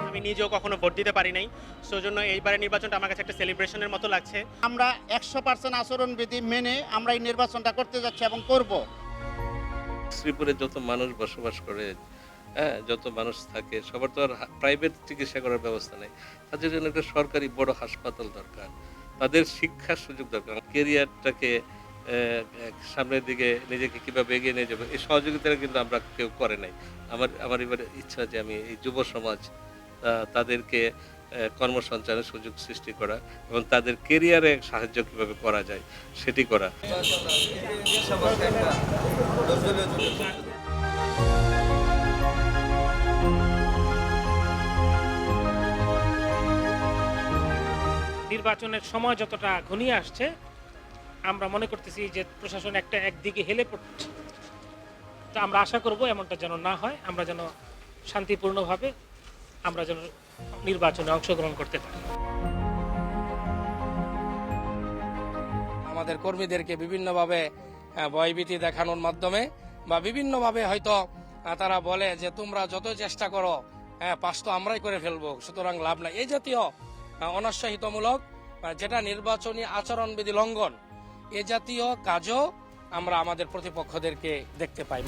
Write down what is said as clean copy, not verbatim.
আমি নিজেও কখনো ভোট দিতে পারি নাই, সেজন্য এইবারের নির্বাচনটা আমার কাছে একটা সেলিব্রেশনের মতো লাগছে। আমরা 100% আচরণবিধি মেনে আমরা এই নির্বাচনটা করতে যাচ্ছি এবং করব। শ্রীপুরে যত মানুষ বসবাস করে, হ্যাঁ, যত মানুষ থাকে, সবার তো আর প্রাইভেট চিকিৎসা করার ব্যবস্থা নেই। তাদের জন্য একটা সরকারি বড় হাসপাতাল দরকার, তাদের শিক্ষার সুযোগ দরকার, কেরিয়ারটাকে সামনের দিকে নিজেকে কীভাবে এগিয়ে নিয়ে যাবো, এই সহযোগিতাটা কিন্তু আমরা কেউ করে নাই। আমার এবারে ইচ্ছা যে আমি এই যুব সমাজ তাদেরকে কর্মসংস্থানের সুযোগ সৃষ্টি করা এবং তাদের কেরিয়ারে সাহায্য কীভাবে করা যায় সেটি করা। নির্বাচনের সময় যতটা ঘনিয়ে আসছে, আমরা মনে করতেছি যে প্রশাসন একদিকে হেলে পড়ছে। তো আমরা আশা করব এমনটা যেন না হয়, আমরা যেন শান্তিপূর্ণভাবে আমরা যেন নির্বাচনে অংশগ্রহণ করতে পারি। আমাদের কর্মীদেরকে বিভিন্নভাবে ভয়ভীতি দেখানোর মাধ্যমে বা বিভিন্নভাবে হয়তো তারা বলে যে তোমরা যত চেষ্টা করো, পাস তো আমরাই করে ফেলবো, সুতরাং লাভ নাই। এই জাতীয় অনাশ্বাসিতমূলক, যেটা নির্বাচনী আচরণবিধি লঙ্ঘন, এ জাতীয় কাজও আমরা আমাদের প্রতিপক্ষদেরকে দেখতে পাই।